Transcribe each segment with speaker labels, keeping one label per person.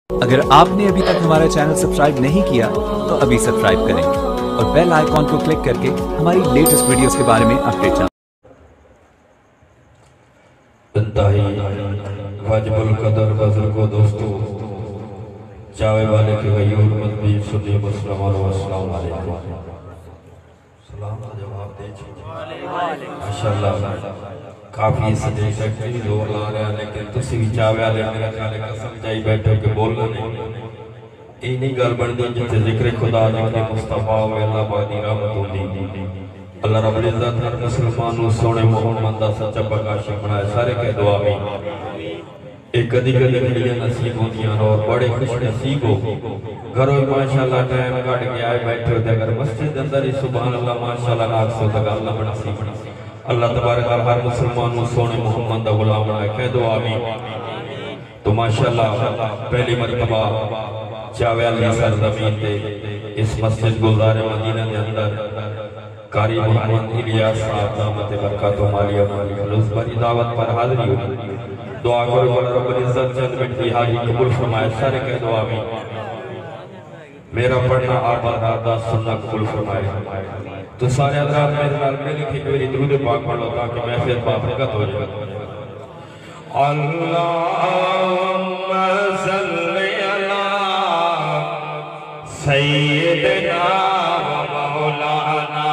Speaker 1: اگر آپ نے ابھی تک ہمارا چینل سبسکرائب نہیں کیا تو ابھی سبسکرائب کریں اور بیل آئیکن کو کلک کر کے ہماری لیٹسٹ ویڈیوز کے بارے میں اپڈیٹ جانیں۔
Speaker 2: انتہائی واجب القدر بزرگ و دوستو چاوے والے کے غیور مدبیر سنی مسلمان و السلام علیکم۔ سلام کا جواب دے چھوڑے ماشاءاللہ کافی سجے سکتی زور لا رہا ہے، لیکن تسی بھی چاوے والے میرا خیال قسم جائی بیٹھو کہ بولنا نہیں اینی گل بن دی جتے ذکر خدا ذکر مصطفیٰ و اللہ بادی رحمت ہوندی۔ اللہ رب العزت ہر مسلمان سونے محمد دا سچا پکاشی بنائے، سارے کے دعا میں ایک کدی گھڑیاں نصیب ہوندیاں اور بڑے خوش نصیب ہو گھروں ماشاءاللہ ٹائم کٹ گیا ہے بیٹھے ہوتے اگر مسجد اندر ہی سبحان اللہ ماشاءاللہ ناک سو تک اللہ بڑا نصیب اللہ تبارک ہر مسلمان سونے محمد دا غلام بنائے، کہہ دعا میں تو ماشاءاللہ پہلی مرتبہ چاوے علی سرزمین دے اس مسجد گلزار مدینہ دے اندر قاری محمد الیاس صاحب دامت برکات و مالیہ خلوص بری دعوت پر حاضری ہوئی۔ دعا کرو مولا رب العزت چند منٹ کی حاجی قبول فرمائے، سارے کے دعا میں میرا پڑھنا آپ آدھا سننا قبول فرمائے۔ تو سارے حضرات میں دلال میں لکھی کہ میری درود پاک پڑھ لو تاکہ محفل بابرکت ہو جائے۔ اللہم صلی علی سیدنا و مولانا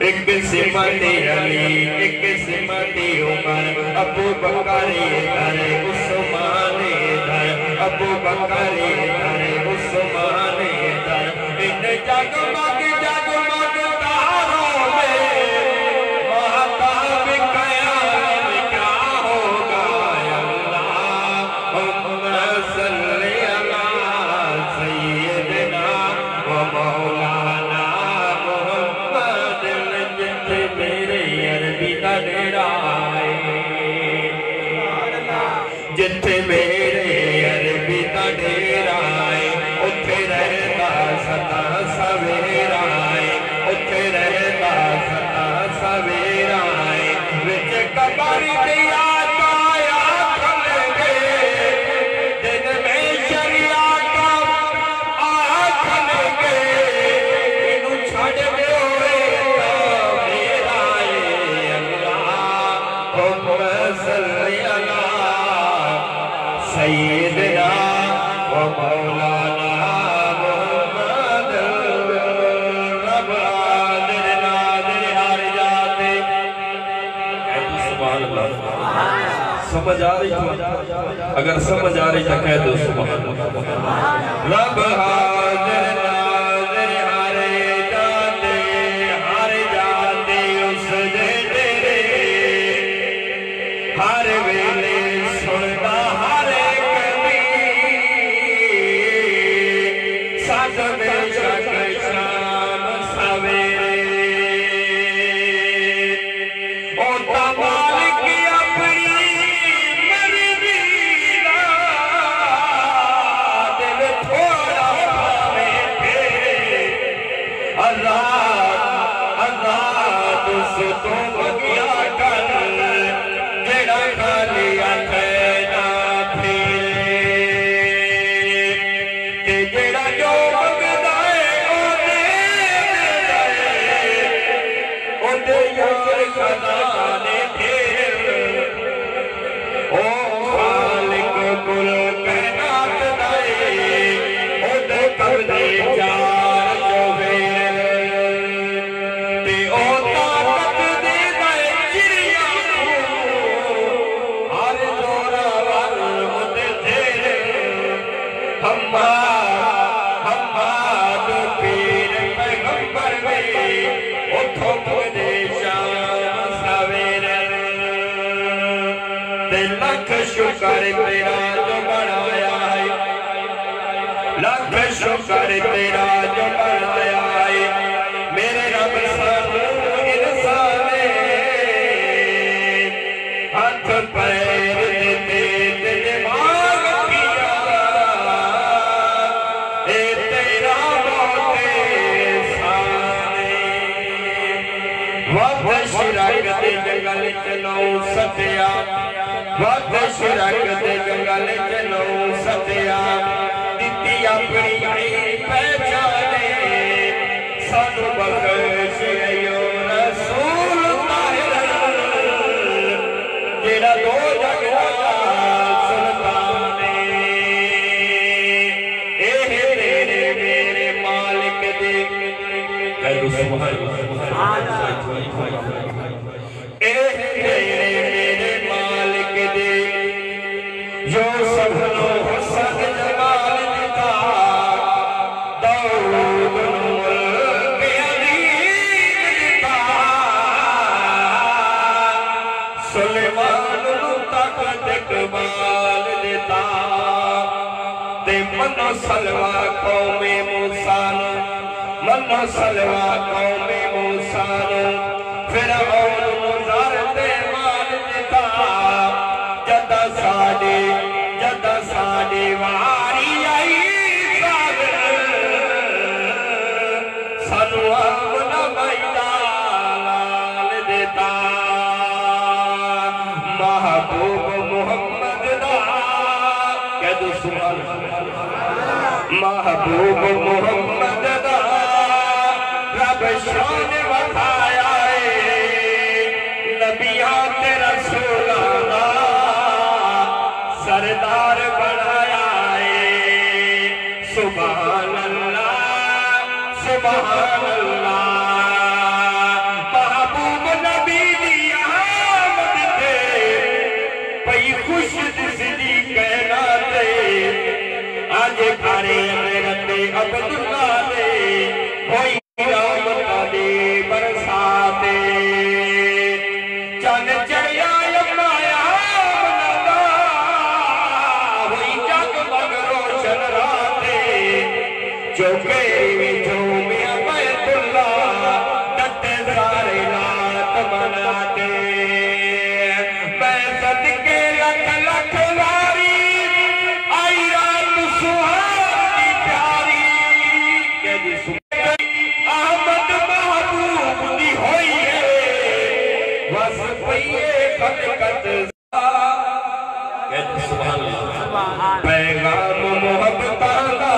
Speaker 2: ایک سمتی علی ایک سمتی عمر ابو بکر ادھر عثمان ادھر ابو بکر ادھر عثمان ادھر ان جگمگ جگمگ تاروں میں مہتاب قیام کیا ہوگا اللہم صلی علی سیدنا و مولانا جتھے میرے عربی دا ڈیرا ہے اتھے رہتا ستا سویرا ہے اتھے رہتا ستا سویرا ہے وچ قبر دیا کایا کھلے دن میں شریعہ کا آکھن گے انہوں چھڑ گے ہوئے میرا اللہ صلی علی سیدنا و مولانا محمد رب ناظر ناظر ہر جاتے سبحان اللہ سمجھ آ رہی تھا اگر سمجھ آ رہی تھا کہہ دو سبحان اللہ رب حاضر ناظر ہر جاتے اس دے تیرے ہر ویلے سنتا تے جیڑا جو منگدا ہے او دے یار خزانے ڈھیر او خالق کل کائنات دائے او دے قبضے چار جو بیر تے او طاقت دے دائے چڑیا ہر زورا ور او دے دیر ہماد پیر پیغمبر میں اتھو مجھے شام سویر تے لکھ شکر تیرا جو بنایا ہے لکھ شکر تیرا جو بنایا ہے میرے رب سانو انسان ہاتھ پیر دیتے دماغ کیا اے تیرا بہت سانے وقت شرک دے جنگل چلو ستیا وقت شرک دے جنگل چلو ستیا دیتی اپنی پہچانے سانو بخش ایو رسول طاہر جیڑا دو جگہ سلطانے اے تیرے میرے مالک دے کہہ سبحان اے تیرے میرے مالک دے جو سبھنو حسن جمال دیتا داؤد ملک عظیم دیتا سلیمان طاقت اقبال دیتا تے منو سلوہ قوم موسیٰ منو سلوہ قوم موسیٰ فرعون مزار تے مال دیتا جدہ ساڑی واری آئی سانو آمنا میدان دیتا محبوب محمد دا کہہ دو سبحان محبوب محمد دا رب شان بتایا ہے نبیات رسولہ دا سردار بنایا ہے سبحان اللہ سبحان اللہ محبوب نبی دی آمد تے پئی خوش دسلی کہنا دے آج کھارے حضرت عبداللہ دے ہوئی رحمت دے برساتے چند چڑیا یمایا مندا ہوئی جگ مگ روشن راتے چوکے وچوں میاں بیت اللہ ڈٹے سارے رات مناتے میں صدقے لکھ لکھ واری آئی رات سہانی پیاری کہ جس احمد محبوب دی ہوئی ہے بس پئیے خلقت کہ سبحان اللہ پیغام محبت دا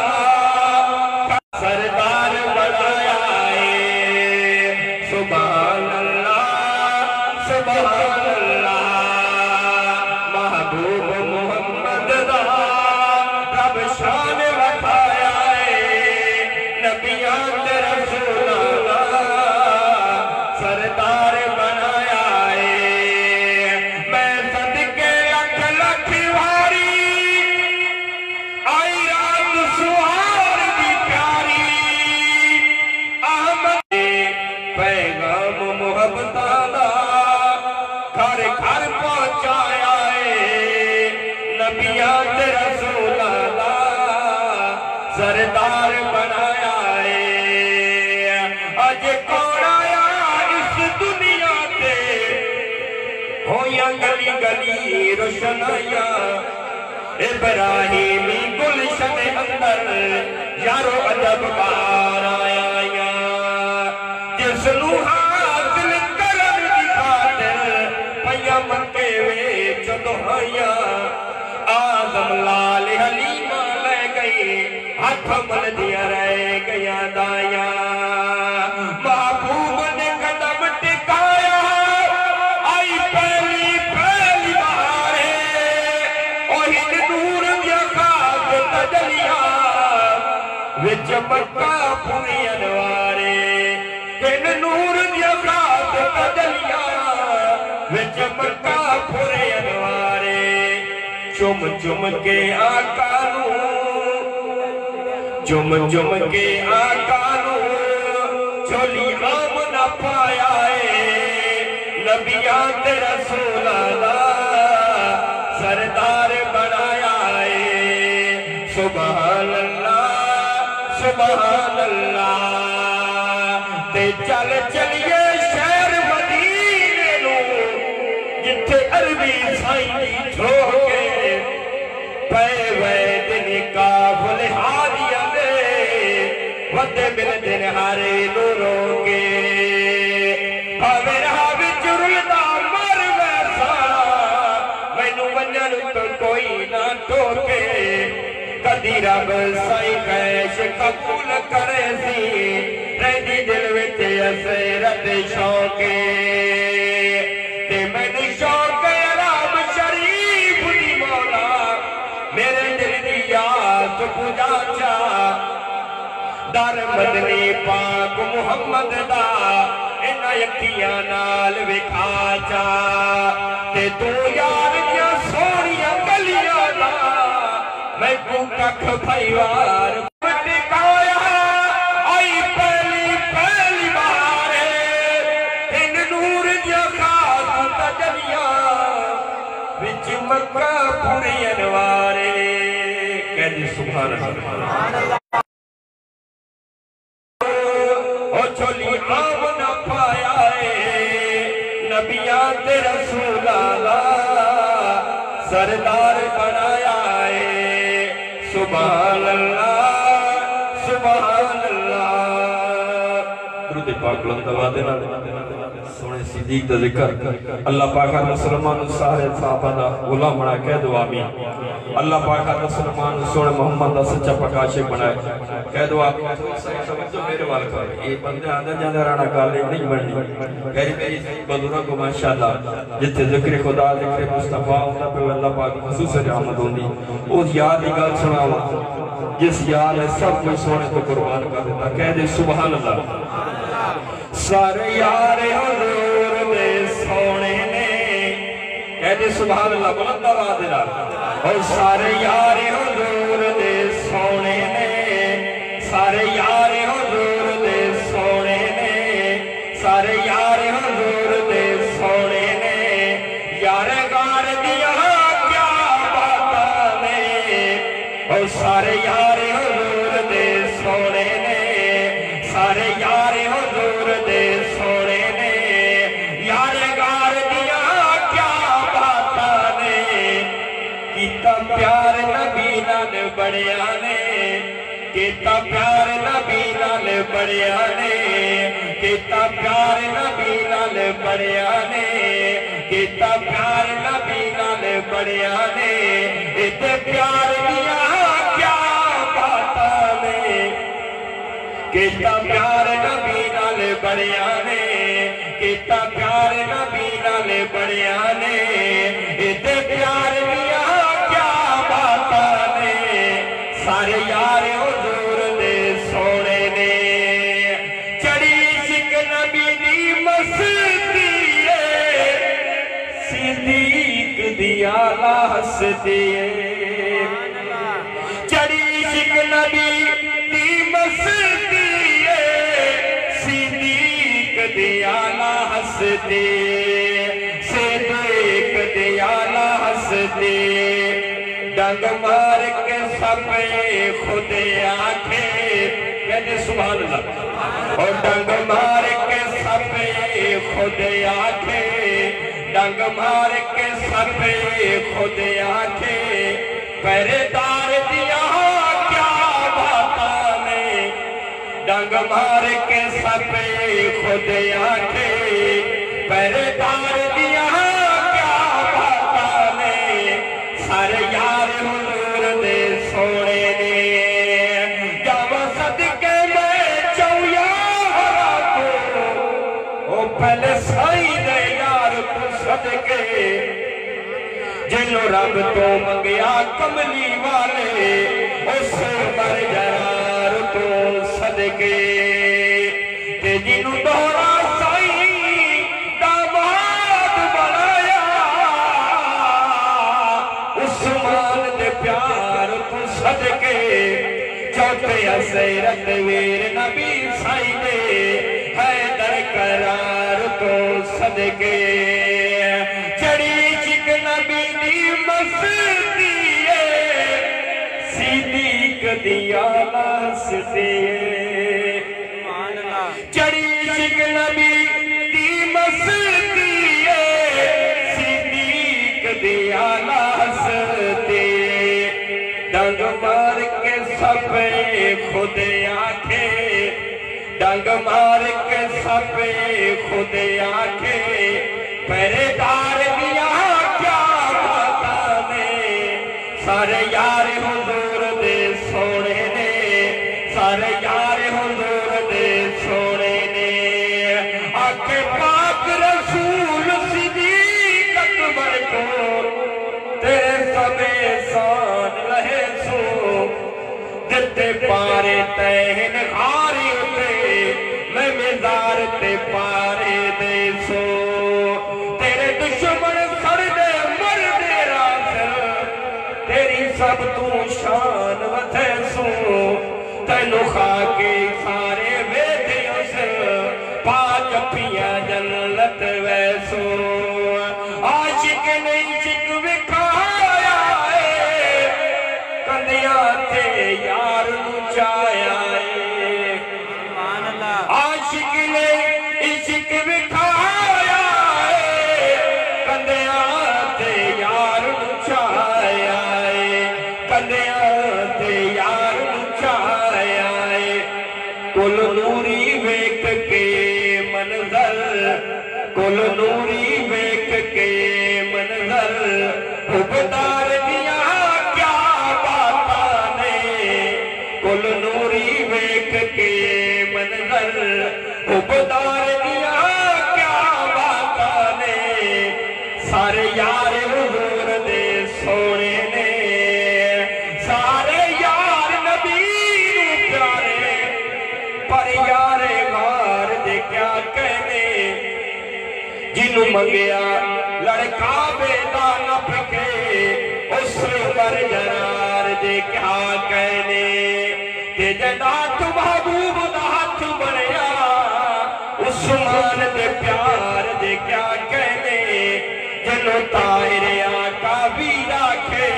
Speaker 2: سردار بنایا ہے سبحان اللہ سبحان اللہ محبوب محمد دا رب شان بتایا ہے نبیات رسول اللہ سردار بنایا ہے میں صدقے لکھ لکھ واری آئی رات سہار دی پیاری احمد پیغام محبت دا گھر گھر پہنچایا ہے نبیات رسول اللہ سردار بنایا ہے اج کون آیا اس دنیا تے ہویا گلی گلی روشنائیاں ابراہیمی گلشن اندر یارو عجب بار آیا جس نو حاصل کرن دی خاطر پیا مکے وچ دہائیاں آزم لال حلیمہ لے گئی ہاتھ مل دیا رہ گیا دایا محبوب نے قدم ٹکایا آئی پہلی بار اوہی نور دیا خاک تجلیاں وچ مکہ پوری انوارے ان نور دیا خاک تجلیاں وچ مکہ پوری انوارے چم چم کے آقا چم کے آقا چولی آمنا پایا نبیان تے رسول اللہ سردار بنایا سبحان اللہ تے چل چلیے شہر مدینے نو جتھے عربی سائیں چھوکے پے وید نکاف لحاظیاں دے ودے ملدن ہارے نوروں کے میرا وچ رلدا مر ویسا مینو ونجن تو کوئی نہ ٹوکے کدی رب سائی خیش قبول کرے سی رہدی دل وچ اسیرت شوقے تے میں شوق عرب شریف دی مولا میرے دل دی یاد پجا چاہ در مدنی پاک محمد دا انہا یکیاں نال وکھا چاہ تے تو یار جا سونیا گلیاں دا میں کو ککھ بھائیوار ٹکایا آئی پہلی بار ان نور دیا خاک تجلیاں وچ مکہ پوری انوارے کہہ دی سبحان اللہ او چولی آمنا پایا نبیان تے رسول اللہ سردار بنایا سبحان اللہ درود پاک بلند آواز دینا سونے صدیق دا ذکر اللہ پاکہ مسلمان سارے صحابہ دا غلام بنا کہہ دو آمین اللہ پاکہ مسلمان سونے محمد دا سچا پکاشک بنائے کہہ دو آمین سمجھو میرے والکہ یہ بندے آدھر جاندے رانا کالے نہیں بننی کہہ میری بندورہ کو ماشاءاللہ جتے ذکر خدا ذکر مصطفیٰ ہوتا پہ اللہ پاک خصوص رحمت ہوندی اس یاد ہی گل سنا ہوا جس یاد ہے سب کوئی سونے تو قربان کر دیتا کہہ دے سبحان اللہ سارے یار حضور دے سونے نے کہہ دے سبحان اللہ بلند آواز دینا اور سارے یار حضور دے سونے نے سارے یار حضور دے سونے نے سارے یار حضور دے سونے نے یار غار دیا کیا باتا نے اور سارے یار حضور دے سونے نے سارے یار حضور دے سونے نے یار غار دیا کیا باتا نے کیتا پیار نبی نال بڑیا نے کیتا پیار نبی نال بڑیا نے کیتا پیار نبی نال بڑیا نے کیتا پیار نبی نال بڑیا نے تے پیار دیا کیا باتا نے کیتا پیار نبی نال بڑیا نے کیتا پیار نبی نال بڑیا نے تے پیار دیا کیا باتا نے سارے یار حضور دے سونے نے چڑی عشق نبی دی مستی صدیق دیا ہستی چڑی عشق نبی دی مستی صدیق دیا ہستی صدیق دیا ہستی ڈنگ مار کے سب خود آنکھے کہتے سبحان اللہ اور ڈنگ مار کے سب خود آنکھے ڈنگ مار کے سب خود آنکھے پہریدار دیا کیا باتا نے ڈنگ مار کے سب خود آنکھے پہریدار دیا کیا باتا نے سارے یار حضور دے سونے نے پہلے سائی دے یار تو صدقے جنو رب تو منگیا کملی والے اس مر جرار تو صدقے تے جنو دورا سائی داماد بنایا عثمان دے پیار تو صدقے چوتھے اسیرت ویر نبی سائی دے حیدر قرار تو صدقے چڑی چک نبی دی مستی صدیق دیا ناستے چڑی چک نبی دی مستی صدیق دیا ناستے ڈنگ مار کے سپے خود آنکھے ڈنگ مار کے سپے خود آنکھے پہرے دار دیا کیا بتا نے سارے یار حضور دے سونے نے سارے یار حضور دے سونے نے آنکھیں پاک رسول صدیق اکبر کو تیرے سب احسان رہے سو جتے پارے تہن خاری ہوتے میں مزار تے پارے دے سو تیرے دشمن سر دے مر دے راسل تیری سب تو شان وتھے سو تینو خاکے سارے بیٹھے سے پاک پیا جنت ویسو عاشق نہیں چک وکھایا ہے کندیاں تے یار نچایا ہے عاشق نے عشق وکھایا ہے کندیاں تے یار نچایا ہے کندیاں تے یار نچایا ہے کل نوری ویک کے منظر کل نوری ویک کے منظر حبدار دیا کیا باتا نے کل نوری ویک کے منظر حبدار دیا کیا باتا نے سارے یار حضور دے سونے نے سارے یار نبی پیارے پر یار غار دے کیا کہنے جنو منگیا لڑکا بیٹا نپ کے اس پر جرار دے کیا کہنے کہ جنات محبوب دا ہاتھ بنیا عثمان دے پیار دے کیا کہنے جنو طاہر آقا بھی راکھے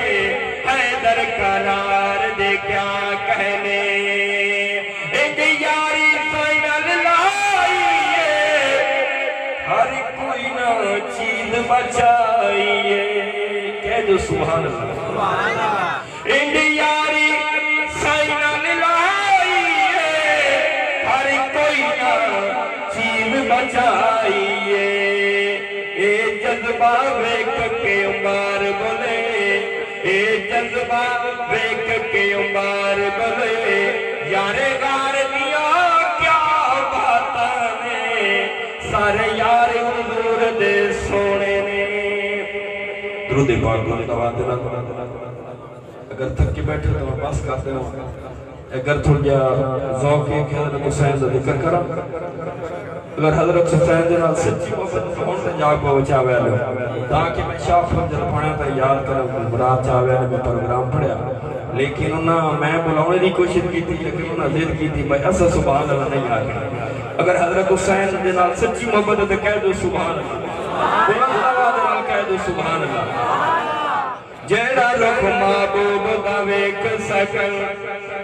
Speaker 2: حیدر قرار دے کیا کہنے ایک یاری فائنل لائیے ہر کوئی نہ چیز بچائیے کہہ دو سبحان اللہ ایک یاری فائنل لائیے ہر کوئی نہ چیز بچائیے اے جذبہ ویک کے عمر بولے اے جذبہ ویک کے عمر بولے یارے غار دیا کیا باتا نے سارے یار حضور دے سونے نے درود پاک کو دعوات دینا اگر تھک کے بیٹھے تو بس کرتے ہو اگر تھوڑا ذوق ہے کہ حضرت حسین کا ذکر کرا اگر حضرت حسین دے نال سچی محبت ہون تے جا کو چاوے لو تاکہ میں شاہ فضل پڑھیا تے یاد کرا مراد چاوے نے پروگرام پڑھیا لیکن انہاں میں بلانے دی کوشش کی تھی لیکن انہاں ضد کی تھی بھائی اسا سبحان اللہ نہیں آکھے اگر حضرت حسین دے نال سچی محبت تے کہہ دو سبحان اللہ بلند آواز نال کہہ دو سبحان اللہ جیڑا رخ محبوب دا ویکھ سکن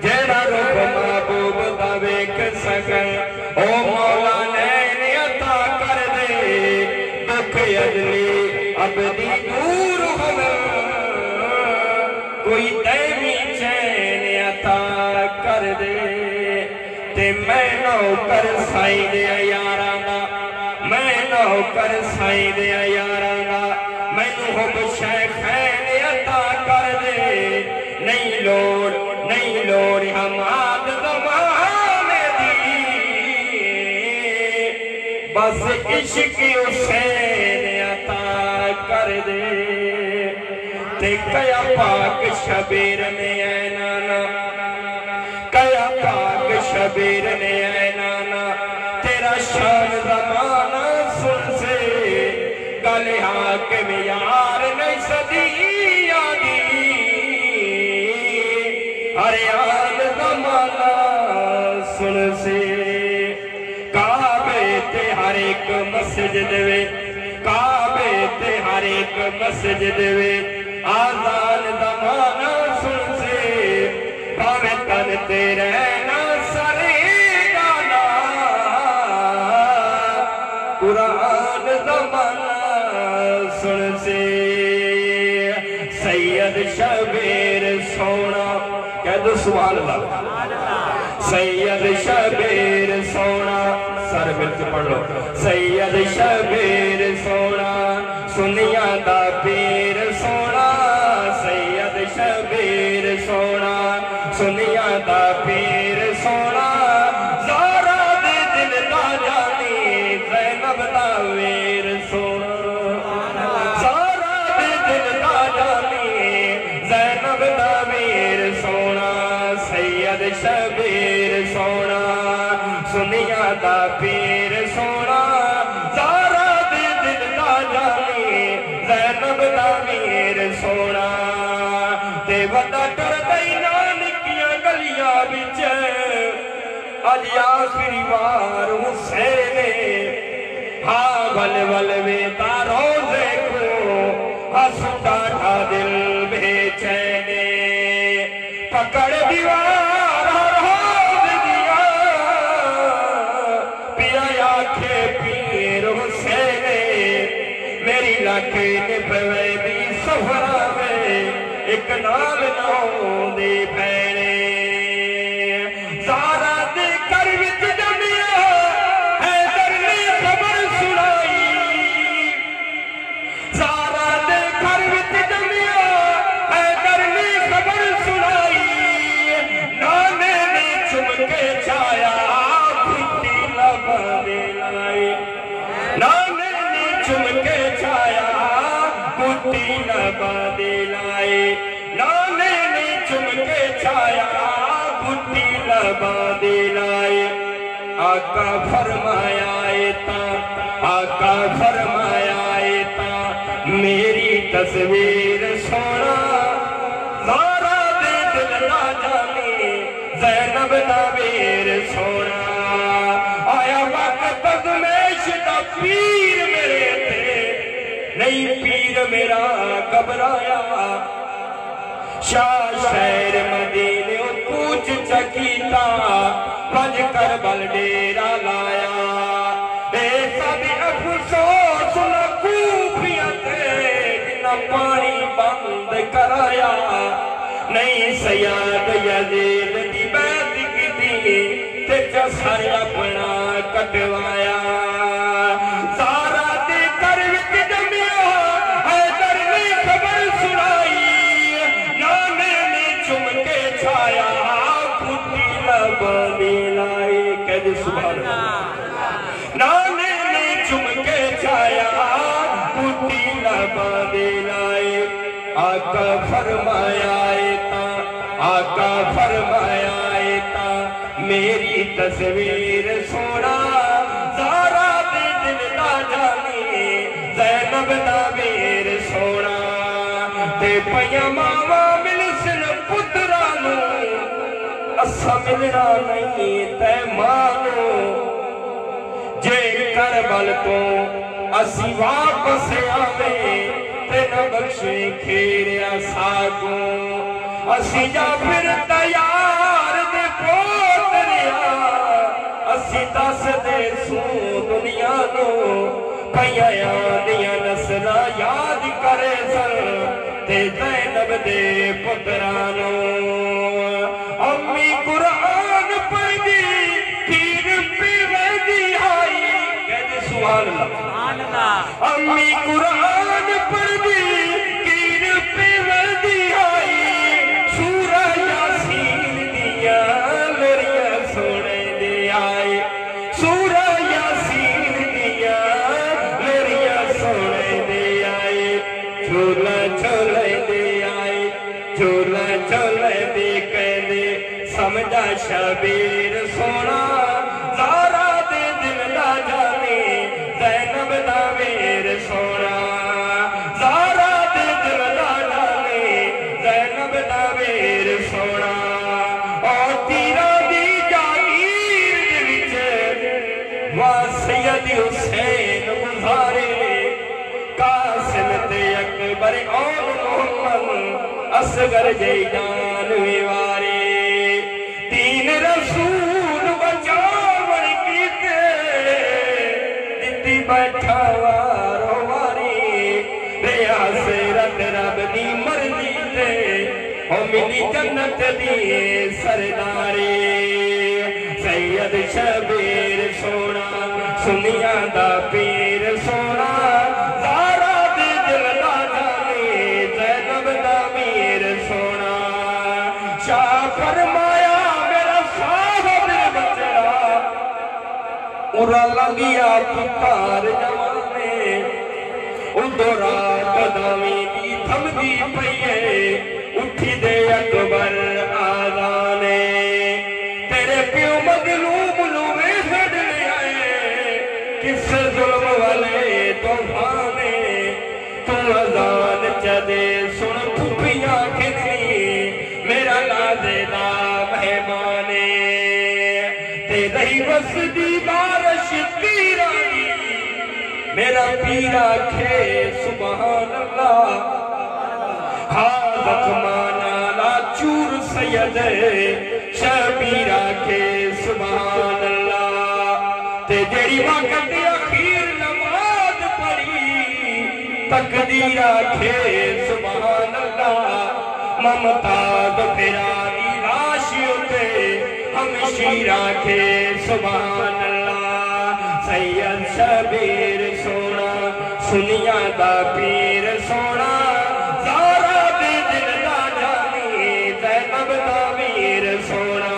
Speaker 2: جیڑا رخ محبوب دا ویکھ سکن او مولا نین عطا کر دے دکھ ادلی ابدی دور ہونا کوئی دائمی چین عطا کر دے تے میں نوکر سائی دیا یارانا میں نوکر سائی دیا یارانا میں نو حب شیخین عطا کر دے نہیں لوڑ حماد زمان دی بس عشق حسین عطا کر دے تے کیا پاک شبیر نے اے نانا کیا پاک شبیر نے اے نانا تیرا شان زمانہ سن سے گل حاکم یار نہیں صدی آگی ہر آن زمانہ سن سے کعبے تے ہر ایک مسجد وے کعبے تے ہر ایک مسجد وے آزان زمانہ سن سے پاوے تن تے رہنا سرے گانا قرآن زمانہ سن سے سید شبیر سونا کہہ دو سبحان اللہ سید شبیر سونا سر مل کے پڑھ لو سید شبیر سونا سنیا دا پیر سونا سید شبیر سونا سنیا دا پیر سونا زارا دے دل دا جانی زینب دا ویر سونا زارا دے دل دا جانی زینب دا ویر سونا سید شبیر سونا سنیا دا پیر سونا زارا دے دل دا جانی زینب دا ویر سونا تے ودا ٹر دینا نکیاں گلیاں بچ اج آخری وار حسین ہاں ول ول ویتا روزے کو ہستا تھا دل بے چینے پکڑ دیوار روز دیا پیا آنکھیں پیر حسین میری لاکھیں نبھوے دی سفرہ میں ایک نال نو دی بھینے زارا دے کر وچ جمیا حیدر نے خبر سنائی زارا دے کر وچ جمیا حیدر نے خبر سنائی نانے نے چم کے چھایا پھٹی لبا دے لائی نانے نے چم کے چھایا پھٹی لبا دے لائی نانے نے چم کے چھایا پھٹی لبا دے لائی آقا فرمایا ایتا آقا فرمایا ایتا میری تصویر سونا زارا دے دل نہ جانی زینب دا ویر سونا آیا وقت ازمیش دا پیر میرے تھے نہیں پیر میرا گھبرایا شاہ شہر مدینے پوچھ چکیتا بج کر بل ڈیرا لایا اے سب افسوس لکوفیت جنہ پانی بند کرایا نہیں سیاد یزید دی بیعت کی دی تے جسر اپنا کٹوایا زارا دے کر وچ جمیا حیدر نے خبر سنائی نانے نے چم کے چھایا پھٹی لبا دے لائی کہہ دے سبحان اللہ نانے نے چم کے چھایا پھٹی لبا دے لائی آقا فرمایا ایتا آقا فرمایا ایتا میری تصویر سونا زارا دے دل دا جانی زینب دا ویر سونا تے پیا ماوا ملسن پترانو اسا ملنا نہیں تے مانو جے کربل تو اسی واپس آوے تے نہ بخشے کھیریا ساگوں اسی جا پھر تیار دے پوتریا اسی دس دے سو دنیا نو پیا یادیاں نسلہ یاد کرے سر تے زینب دے پترانو امی قرآن پڑھ دی پیر پہ ویدی آئی کہتے سبحان اللہ امی قرآن پڑھ دی پیر پہ ویدی آئی سورہ یاسین دیا میرے سونے دے آئے سورہ یاسین دیا دا شبیر سونا زارا دے دل دا جانے زینب دا ویر سونا زارا دے دل دا جانے زینب دا ویر سونا اور تیرا دی جاگیر دے وچ سید حسین گزارے قاسم تے اکبر اور محمد اصغر جیدان ویوارے دین رسول بچاون کیتے دتی بیٹھا وارو واری ریاست رب دی مرضی تے او ملی جنت دی سرداری سید شبیر سونا سنیا دا پیر سونا زارا دے دل دا جانے زینب دا میر سونا شاہ فرمایا میرا صاحب بچڑا ارا لگیا پتار جوانے ادھرا قدامی دی تھم دی پئیے اٹھی دے اکبر آزانے تیرے پیو مظلوم لوے سڑ لے آئے کس ظلم والے توفانے تو اذان چدے سن پھپیاں کھنی میرا لازدہ مہمانے تیرہی وسدی بارش تیرانی میرا پیرا کھے سبحان اللہ حاضق مانا لا چور سید شبیرہ کے سبحان اللہ تے جڑی وقت اخیر نماز پڑھی تقدیرہ کے سبحان اللہ ممتاز پیرانی راشیوں تے ہمشیرہ کے سبحان اللہ سید شبیر سونا سنیا دا پیر سونا زارا دے دل دا جانی زینب دا میر سونا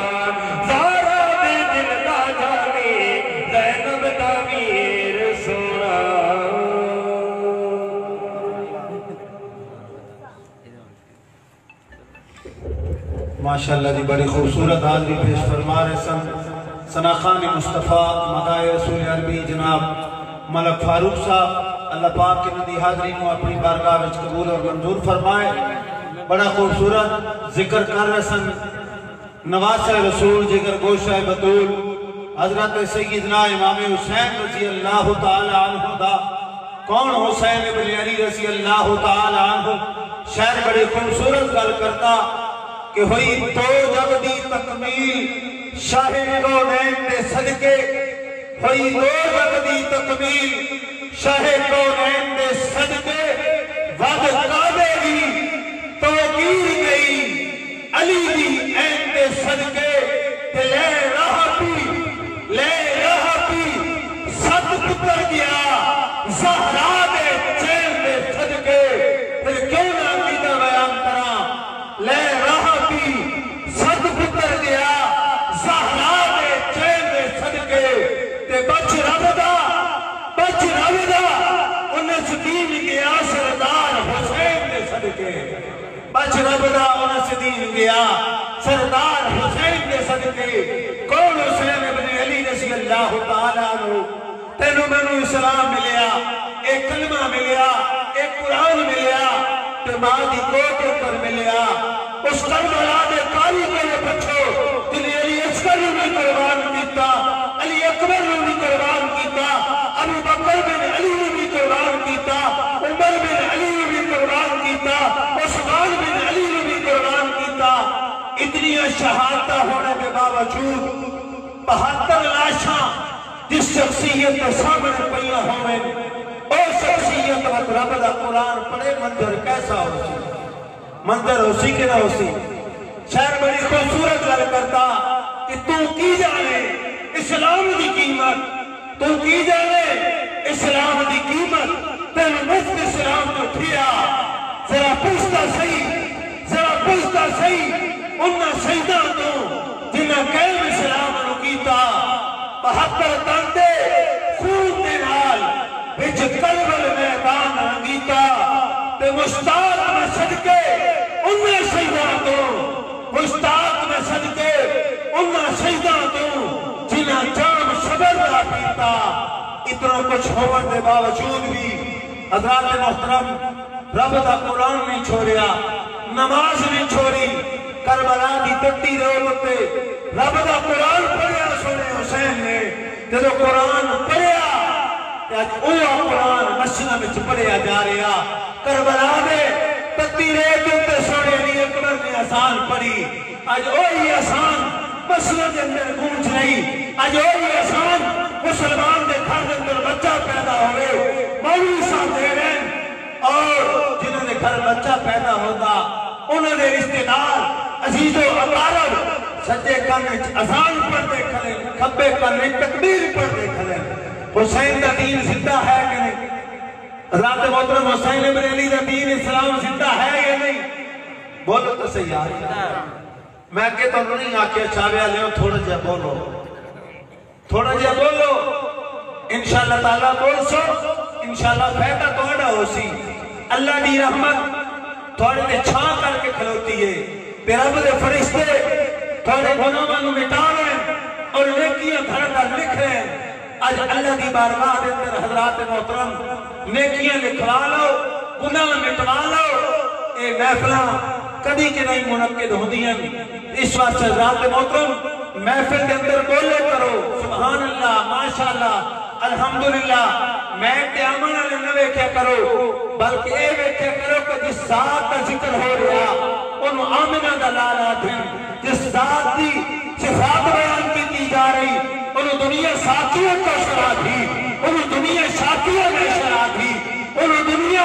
Speaker 2: زارا دے دل دا جانی زینب دا میر سونا
Speaker 3: ماشاءاللہ جی بڑی خوبصورت حاضری پیش فرما رہے ثنا خان مصطفیٰ مدائے رسول عربی جناب ملک فاروق صاحب اللہ پاک کے ندی حاضری کو اپنی بارگاہ وچ قبول اور منظور فرمائے بڑا خوبصورت ذکر کر رسن نواز رسول جگر گوشہ بطول حضرت سیدنا امام حسین رضی اللہ تعالی عنہ دا کون حسین ابن علی رضی اللہ تعالی عنہ شہر بڑی خوبصورت گل کرتا کہ ہوئی تو جب دی تکمیل شاہ کونین دے صدقے ہوئی دو جب دی تکمیل شاہ کونین دے صدقے وعد کعبے دی توقیر گئی علی دی این دے صدقے تے لے رہا پی صد پتر گیا زہرا دے چین دے صدقے پھر کیوں نہ عقیدہ بیان کرا لے رہا پی صد پتر گیا زہرا دے چین دے صدقے تے بچ رب دا انس دین گیا سردار حسین دے صدقے بچ رب دا انس دین گیا سردار حسین دے صدقے کون حسین ابن علی رضی اللہ تعالیٰ عنہ تینو مینو اسلام ملیا ایک کلمہ ملیا ایک قرآن ملیا تے ماں دی کوٹ پر ملیا اس کربلا دے کاری کے لئے پچھو جنہیں علی اصغر نے قربان کیتا علی اکبر نے قربان کیتا ابو بکر بن علی نے قربان کیتا عمر بن علی نے قربان کیتا عثمان بن علی نے قربان کیتا اتنی شہادتہ ہونے کے باوجود 72 لاشاں جس شخصیت کے سامنے پہیا ہوئے او شخصیت وقت رب دا قرآن پڑھے منظر کیسا ہو سی منظر ہو سی کہ نہ ہو سی شہر بڑی خوبصورت گل کرتا کہ تو کی جانے اسلام دی قیمت تو کی جانے اسلام دی قیمت تینو مفت اسلام کو ٹھیا ذرا پوچھتا صحیح انہاں شہیداں تو جنہاں قائم اسلام نو کیتا 72 تانتے خون دے نال وچ کربل میدان انگیتا تے مشتاق میں صدقے انہاں شہیداں تو مشتاق میں صدقے اتنا کچھ ہونے کے باوجود بھی حضرات محترم رب دا قرآن نہیں چھوڑیا، نماز نہیں چھوڑی، کربلا دی ٹٹی روڈ تے رب دا قرآن پڑھیا سونے حسین نے، جدو قرآن پڑھیا تے اج اوہ قرآن مسجد وچ پڑھیا جا رہا، کربلا دے ٹٹی روڈ تے سونے علی اکبر نے اذان پڑھی، اج وہی اذان مسجد کے اندر گونج رہی، اج وہی اذان مسلمان دے گھر دے اندر بچہ پیدا ہوئے، مولوی صاحب دے رہے ہیں، اور جنہوں نے گھر بچہ پیدا ہوتا انہوں نے رشتہ دار عزیز و اقارب سجے کنے اذان پڑھتے کھلے، کھبے کنے تکبیر پڑھتے کھلے۔ حسین دا دین زندہ ہے کہ نہیں؟ رات محترم حسین ابن علی دا دین اسلام زندہ ہے یا نہیں؟ بولو تو صحیح آئی۔ میں کہ تو نہیں آکے چاوے آلے تھوڑا جا بولو، تھوڑا جا بولو، انشاءاللہ تعالیٰ بول سو، انشاءاللہ فیدہ توڑا ہو سی، اللہ دی رحمت تھوڑے نے چھاں کر کے کھلوتی ہے، پھر رب دے فرشتے تھوڑے گناہوں میں مٹا رہے ہیں اور نیکیاں گھر کر لکھ رہے ہیں۔ آج اللہ دی بارگاہ دے اندر حضرات محترم نیکیاں لکھوا لو، گناہ مٹوا لو، اے محفلہ کبھی کے نہیں منعقد ہوتی ہیں، اس واسطے حضرات محترم محفل کے اندر بولے کرو سبحان اللہ ماشاءاللہ الحمدللہ، میں قیامت والے نہ ویکھیا کرو بلکہ اے ویکھیا کرو کہ جس ذات کا ذکر ہو رہا انہوں آمنہ دا لالا دن، جس ذات دی صفات بیان کی جا رہی انہوں دنیا ساتھیت کا شرع تھی، انہوں دنیا شاکیہ میں شرع تھی، انہوں دنیا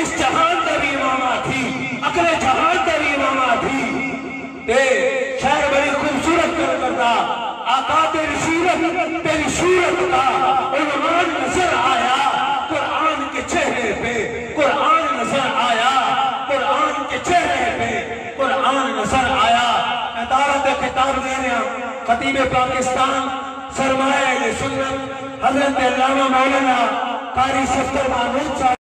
Speaker 3: اس جہان کا بھی امامہ تھی، اگلے جہان کا بھی امامہ تھی، تے شہر بڑی خوبصورت کرتا آقا تیری صورت کا عنوان نظر آیا قرآن کے چہرے پہ، قرآن نظر آیا قرآن کے چہرے پہ، قرآن نظر آیا۔ ادارت خطاب دے رہے ہیں خطیب پاکستان سرمایہ سنت حضرت علامہ مولانا قاری صفدر محمود صاحب